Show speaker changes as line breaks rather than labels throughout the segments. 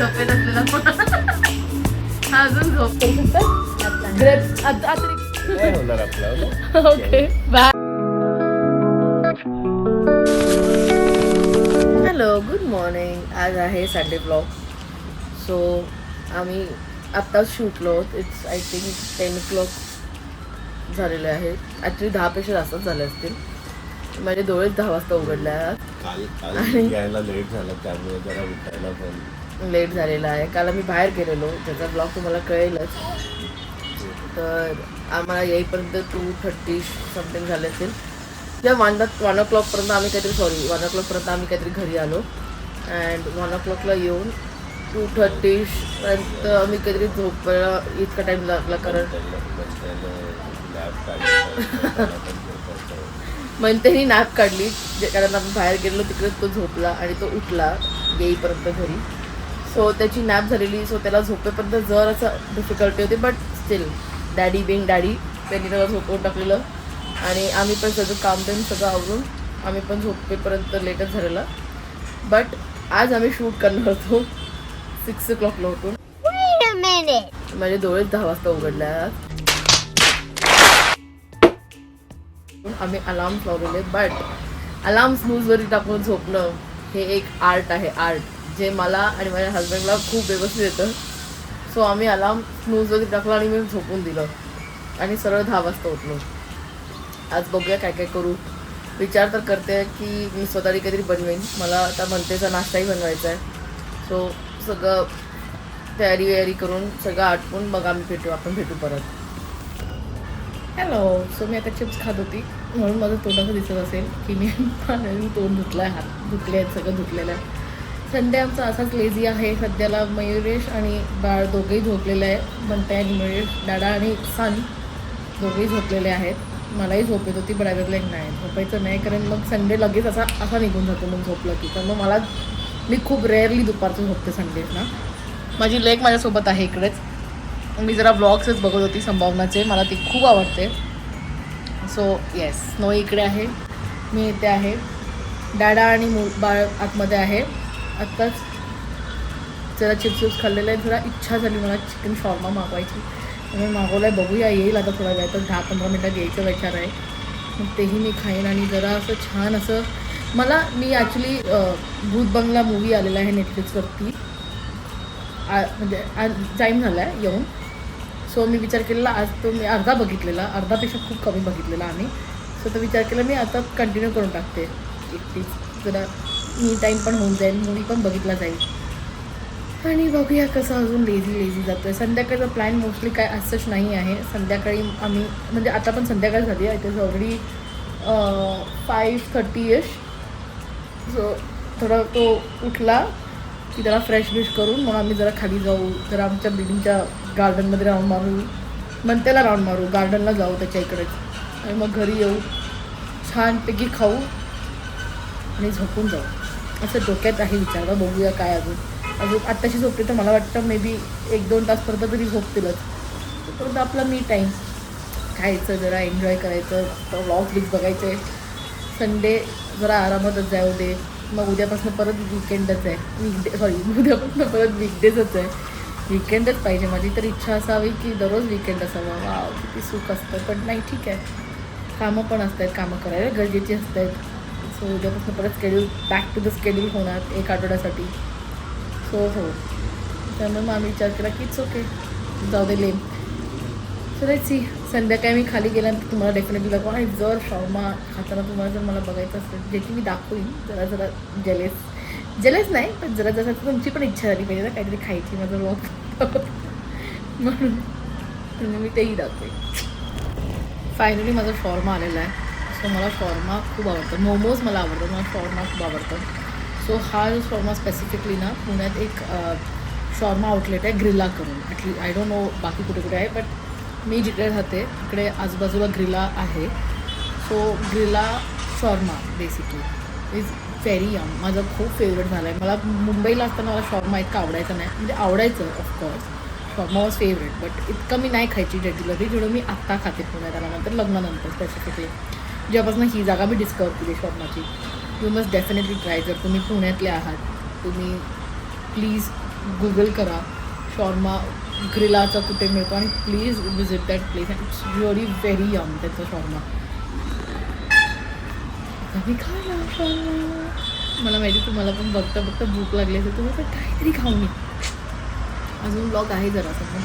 झोपेत असलेला अजून झोप करू शकता ग्रेप्स
काय होणार आपलं
okay bye. Hello good morning. आज आहे संडे ब्लॉग. सो आम्ही आत्ताच शूटलो. इट्स आय थिंक 10 o'clock झालेले आहेत. ॲक्च्युली 10पेक्षा जास्तच झाले असतील. माझे डोळेच 10 वाजता उघडले आहेत.
काल यायला लेट झाला त्यामुळे जरा उठायला पण
लेट झालेला आहे. काल आम्ही बाहेर गेलेलो त्याचा ब्लॉग तुम्हाला कळेलच. तर आम्हाला येईपर्यंत 2:30 समथिंग झाले असेल किंवा 1 o'clockपर्यंत आम्ही काहीतरी 1 o'clockपर्यंत आम्ही काहीतरी घरी आलो. अँड 1 o'clockला येऊन 2:30 पर्यंत आम्ही काहीतरी झोपायला इतका टाईम लागला कारण म्हणतेही नॅप काढली कारण आम्ही बाहेर गेलो तिकडे तो झोपला आणि तो उठला येईपर्यंत घरी. सो त्याची नॅप झालेली. सो त्याला झोपेपर्यंत जर असं डिफिकल्टी होती but still daddy being daddy त्यांनी त्याला झोपवून टाकलेलं आणि आम्ही पण सगळं काम देऊन सगळं आवरून आम्ही पण झोपेपर्यंत लेटच झालेला. बट आज आम्ही शूट करणार होतो 6 o'clockला उठून. माझे डोळेच 10 वाजता उघडले आहेत. आम्ही अलार्म लावलेले बट अलार्म स्नूजवरती टाकून झोपणं हे एक आर्ट आहे. आर्ट जे मला आणि माझ्या हजबंडला खूप व्यवस्थित येतं. सो आम्ही अलार्म स्नूजवरती टाकला आणि मी झोपून दिलं आणि सरळ 10 वाजता उठलो. आज बघूया काय काय करू. विचार तर करते की मी स्वतःही काहीतरी बनवेन. मला आता म्हणतेचा नाश्ताही बनवायचा आहे. सो सगळं तयारी करून सगळं आटपून मग आम्ही आपण भेटू परत. हॅलो. सो मी आता चिप्स खात होती म्हणून माझं तोंड असं दिसत असेल की मी पाण्याने तोंड धुतलं आहे. हात धुतले आहेत सगळं धुतलेलं आहे. संडे आमचा असाच लेझी आहे. सध्याला मयुरेश आणि बाळ दोघेही झोपलेले आहे. म्हणते आणि मयुरेश दादा आणि सन दोघेही झोपलेले आहेत. मलाही झोप येत होती पण आय नाही झोपायचं नाही कारण मग संडे लगेच असा निघून जातो मग झोपलं की. तर मग मी खूप रेअरली दुपारचं झोपते संडेजना. माझी लेक माझ्यासोबत आहे इकडेच. मी जरा ब्लॉग्सच बघत होती संभावनाचे. मला ती खूप आवडते. सो येस स्नो इकडे आहे मी इथे आहे. डाडा आणि बाळ आतमध्ये आहे. आत्ताच जरा चिप्स खाल्लेलं आहे. जरा इच्छा झाली मला चिकन शॉर्मा मागवायची म्हणून मागवलं आहे. बघूया येईल आता थोडा वेळ तर 10-15 मिनटात यायचा विचार आहे. मग तेही मी खाईन आणि जरा असं छान असं मी ॲक्च्युली भूत बंगला मूवी आलेला आहे नेटफ्लिक्सवरती. म्हणजे आज टाईम झाला आहे येऊन. सो मी विचार केलेला आज तो मी अर्धा बघितलेला अर्धापेक्षा खूप कमी बघितलेला आम्ही. सो तो विचार केला मी आता कंटिन्यू करून टाकते एकटीच. जरा मी टाईम पण होऊन जाईल मूवी पण बघितला जाईल आणि बघूया कसं अजून लेझी जातो आहे. संध्याकाळचा प्लॅन मोस्टली काय असंच नाही आहे. संध्याकाळी आम्ही म्हणजे आता पण संध्याकाळ झाली आहे. It is already 5:30ish. So थोडा तो उठला की त्याला फ्रेश करून मग आम्ही जरा खाली जाऊ. जरा आमच्या बिल्डिंगच्या गार्डनमध्ये राऊंड मारू. मनतेला राऊंड मारू. गार्डनला जाऊ त्याच्या इकडेच आणि मग घरी येऊ छानपैकी खाऊ आणि झोपून जाऊ असं डोक्यात आहे विचार. बघूया काय अजून आत्ताशी झोपते तर मला वाटतं मे बी 1-2 तासपर्यंत तरी झोपतीलच. तर आपला मी टाईम खायचं जरा एन्जॉय करायचं. व्लॉग्स बघायचे. संडे जरा आरामातच जाऊ दे. मग उद्यापासून परत वीकेंडच आहे. उद्यापासून परत वीकडेजच आहे. वीकेंडच पाहिजे. माझी तर इच्छा असावी की दररोज वीकेंड असावा. वाव किती सुख असतं. पण नाही ठीक आहे कामं पण असतात. कामं करायला गरजेची असतात. सो उद्यापासून परत बॅक टू द स्केड्यूल होणार 1 आठवड्यासाठी. सो हो त्यामुळे मग आम्ही विचार केला की इट्स ओके जाऊ दे लेम. So let's see. संध्याकाळी मी खाली गेल्यानंतर तुम्हाला डेफिनेटली दाखवा. आणि जर शॉर्मा खाताना तुम्हाला जर मला बघायचं असेल जे की मी दाखवीन. जरा जेलेस नाही पण जरा जसं तुमची पण इच्छा झाली पाहिजे ना काहीतरी खायची माझं ब्लॉग म्हणून मी तेही दाखवेन. फायनली माझा शॉर्मा आलेला आहे. सो मला शॉर्मा खूप आवडतं. मोमोज मला आवडतं. मला शॉर्मा खूप आवडतं. सो हा जो शॉर्मा स्पेसिफिकली ना पुण्यात एक शॉर्मा आउटलेट आहे ग्रिला करून. ॲटली आय डोंट नो बाकी कुठे आहे बट मी जिकडे राहते तिकडे आजूबाजूला ग्रिला आहे. So Grilla shawarma basically is very yum. माझं खूप फेवरेट झालं आहे. मला मुंबईला असताना मला शॉर्मा इतका आवडायचा नाही. म्हणजे आवडायचं of course shawarma was favourite but इतकं मी नाही खायची रेग्युलरली जेवढं मी आत्ता खाते पुण्यात आल्यानंतर लग्नानंतर स्पेसिफिकली जेव्हापासून ही जागा मी डिस्कवर केली शॉर्माची. You must definitely try. जर तुम्ही पुण्यातले आहात तुम्ही प्लीज गुगल करा शॉर्मा ग्रिलाचा कुठे मिळतो आणि please visit that place and it's really very yum त्याचा शॉर्मा. मी खायला शॉर्मा. मला माहिती तुम्हाला पण बघता बघता भूक लागली असेल तुम्ही पण काहीतरी खाऊन ये. अजून ब्लॉग आहे जरासा पण.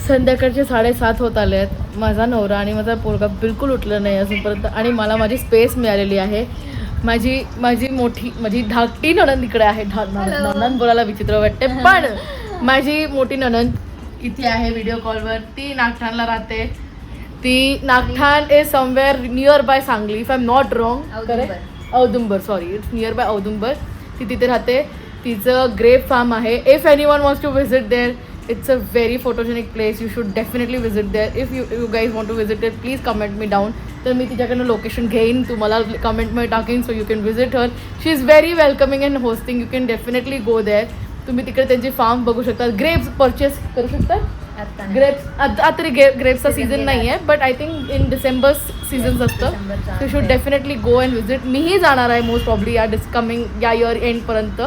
संध्याकाळचे 7:30 होत आले आहेत. माझा नवरा आणि माझा पोरगा बिलकुल उठलं नाही अजूनपर्यंत आणि मला माझी स्पेस मिळालेली आहे. माझी धाकटी नणंद इकडे आहे. नणंद बोलायला विचित्र वाटते पण माझी मोठी नणंद इथे आहे व्हिडिओ कॉलवर. ती नागठाणला राहते. ती Nagthan is somewhere near by Sangli if I am not wrong. Audumbar sorry it's near by Audumbar. ती तिथे राहते. तिचं ग्रेप फार्म आहे. If anyone wants to visit there it's a very photogenic place. You should definitely visit there. If you guys want to visit it, please comment me down. तर मी तिच्याकडनं location घेईन तुम्हाला कमेंटमध्ये टाकेन so you can visit her. She is very welcoming and hosting. You can definitely go there. तुम्ही तिकडे त्यांची form बघू शकता. ग्रेप्स परचेस करू शकता. ग्रेप्स आता तरी ग्रेप्सचा सीझन नाही आहे but I think in December seasons असतं. You should definitely go and visit. मीही जाणार आहे मोस्ट प्रॉब्ली या कमिंग या इयर एंडपर्यंत.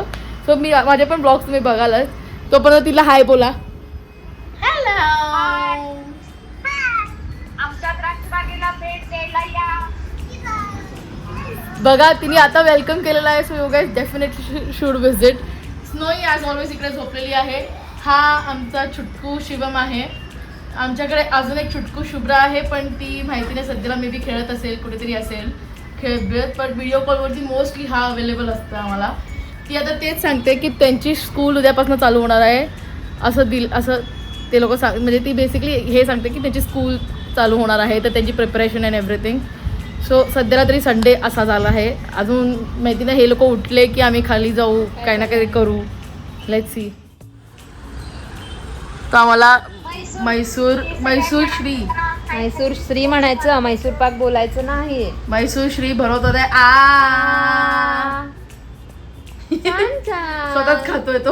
सो मी माझे पण ब्लॉग्स तुम्ही बघालच. तोपर्यंत तिला हाय बोला. हॅलो.
आमच्या द्राक्षबागेला भेट द्यायला या.
बघा तिने आता वेलकम केलेला आहे. So you guys definitely should visit. Snowy as always इकडे झोपलेली आहे. हा आमचा छुटकू शिवम आहे. आमच्याकडे अजून एक छुटकू शुभ्रा आहे पण ती माहिती नाही सध्याला मे बी खेळत असेल कुठेतरी असेल खेळत. पण व्हिडिओ कॉलवरती मोस्टली हा अवेलेबल असतं आम्हाला. ती आता तेच सांगते की त्यांची स्कूल उद्यापासून चालू होणार आहे असं ते लोक म्हणजे ती बेसिकली हे सांगते की त्यांची स्कूल चालू होणार आहे तर त्यांची प्रिपरेशन अँड एव्हरीथिंग. सो सध्याला तरी संडे असा झाला आहे. अजून माहिती नाही हे लोक उठले की आम्ही खाली जाऊ काही ना काही करू. Let's see. तर आम्हाला म्हैसूर श्री
म्हणायचं म्हैसूर पाक बोलायचं नाही.
म्हैसूर श्री भरवत होते. स्वतःच खातोय तो.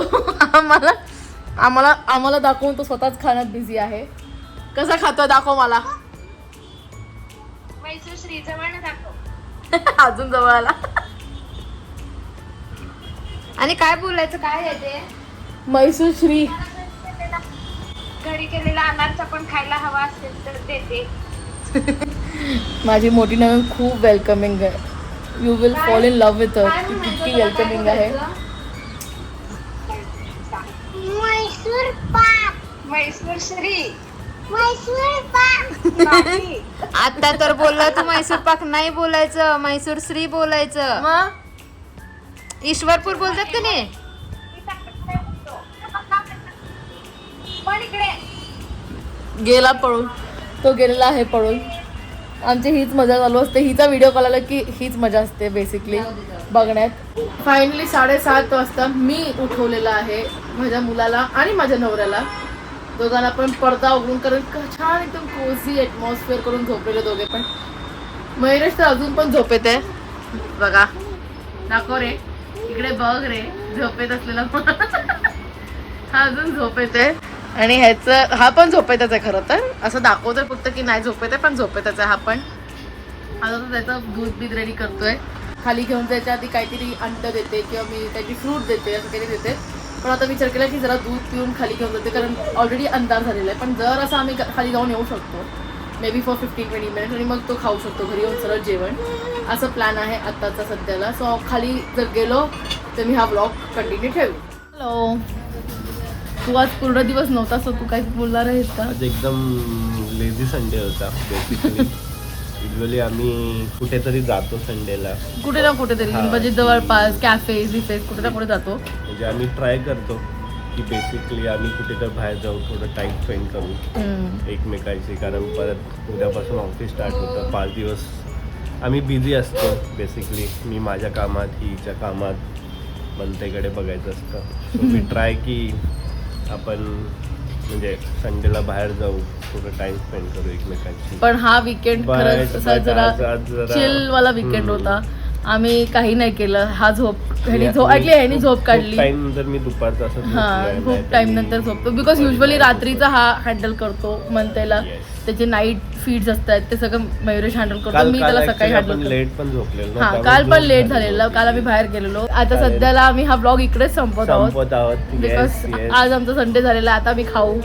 आम्हाला दाखवून तो स्वतःच खाण्यात बिझी आहे. कसा खातोय दाखव मला.
म्हैसूर श्री जवळ दाखव.
अजून जवळ आला.
आणि काय बोलायचं काय आहे ते.
म्हैसूर श्री
घरी केलेला अनारचा पण खायला हवा असेल तर देते.
माझी मोठी नणंद खूप वेलकमिंग आहे. You will fall in love with her. किती वेलकमिंग आहे.
म्हैसूर पाक. म्हैसूर श्री. म्हैसूर पाक. आता तर बोलला तू म्हैसूर पाक नाही बोलायचं म्हैसूर श्री बोलायचं.
मग
ईश्वरपूर बोलतात का नाही.
गेला पळून. तो गेलेला आहे पळून. आमची हीच मजा चालू असते. हिचा व्हिडिओ कॉल आला की हीच मजा असते बेसिकली बघण्यात. फायनली 7:30 वाजता मी उठवलेला आहे माझ्या मुलाला आणि माझ्या नवऱ्याला. दोघांना पण पडदा उघडून करून छान एकदम कोझी ॲटमॉस्फिअर करून झोपलेले दोघे पण. मयुरेश तर अजून पण झोपेत आहे. बघा दाखव रे इकडे बघ रे झोपेत असलेला. हा अजून झोपेत आहे आणि हा पण झोपेतच आहे खरं तर. असं दाखवतोय फक्त की नाही झोपेत आहे पण झोपेतच आहे हा पण. आता तो त्याचं दूध बीध रेडी करतोय. खाली घेऊन जायच्या आधी काहीतरी अंड देते किंवा मी त्याची फ्रूट देते असं काहीतरी देते. पण आता विचार केला की जरा दूध पिऊन खाली घेऊन जाते कारण ऑलरेडी अंधार झालेला आहे. पण जर असं आम्ही खाली जाऊन येऊ शकतो मे बी फॉर 15-20 मिनिट्स आणि मग तो खाऊ शकतो घरी येऊन सरळ जेवण. असं प्लॅन आहे आत्ताचा सध्याला. सो खाली जर गेलो तर मी हा ब्लॉग कंटिन्यू ठेवेन. हॅलो. तू आज पूर्ण दिवस नव्हता सो तू काहीच बोलणार आहेस का.
आज एकदम लेझी संडे होता बेसिकली. युजली आम्ही कुठेतरी जातो संडेला.
कुठे ना कुठेतरी म्हणजे जवळपास कॅफे बिफेस कुठे ना कुठे जातो.
म्हणजे आम्ही ट्राय करतो की बेसिकली आम्ही कुठेतरी बाहेर जाऊ थोडं टाइम स्पेंड करू एकमेकांशी. कारण परत उद्यापासून ऑफिस स्टार्ट होतं. 5 दिवस आम्ही बिझी असतो बेसिकली. मी माझ्या कामात हिच्या कामात मनतेकडे बघायचं असतं. सो मी ट्राय की आपण म्हणजे संडेला बाहेर जाऊ थोडं टाइम स्पेंड करू एकमेकांशी.
पण हा वीकेंड खरंच असा जरा चिल वाला वीकेंड होता. आम्ही काही नाही केलं. हा ह्यानी झोप काढली.
टाइम नंतर मी दुपारचा असं
हा खूप टाइम नंतर झोपतो बिकॉज युजली रात्रीचा हा हँडल करतो मंथेला. त्याचे नाईट फीड्स असतात ते सगळं मयुरेश हँडल करतो. मी त्याला सकाळी हँडल
लेट पण झोपलेलो.
हा काल पण लेट झालेलं. काल आम्ही बाहेर गेलेलो. आता सध्याला आम्ही हा ब्लॉग इकडेच संपत आहोत बिकॉज आज आमचा संडे झालेला. आता आम्ही खाऊ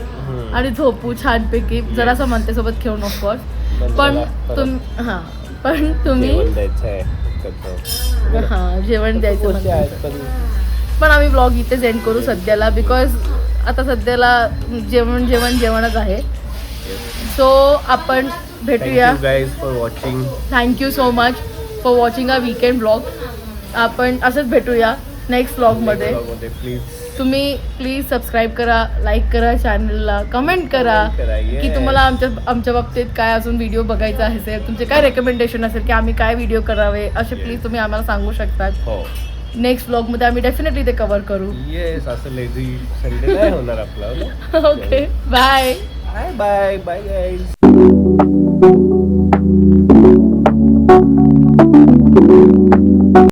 आणि झोपू छानपैकी जरासं म्हणते सोबत खेळून ऑफकोर्स. पण तुम्ही हा जेवण द्यायचं पण आम्ही ब्लॉग इथेच एंड करू सध्याला बिकॉज आता सध्याला जेवणच आहे. सो आपण भेटूया. Thank you so much for watching a weekend blog. आपण असंच भेटूया नेक्स्ट ब्लॉगमध्ये. तुम्ही प्लीज सबस्क्राईब करा, लाईक करा चॅनलला, कमेंट करा की तुम्हाला आमच्या बाबतीत काय अजून व्हिडिओ बघायचा असेल, तुमचे काय रेकमेंडेशन असेल की आम्ही काय व्हिडिओ करावे असे प्लीज तुम्ही आम्हाला सांगू शकतात. नेक्स्ट ब्लॉगमध्ये आम्ही डेफिनेटली ते कव्हर करू.
येस असं लेझी संडे नाही होणार आपला.
Okay bye
bye bye bye guys.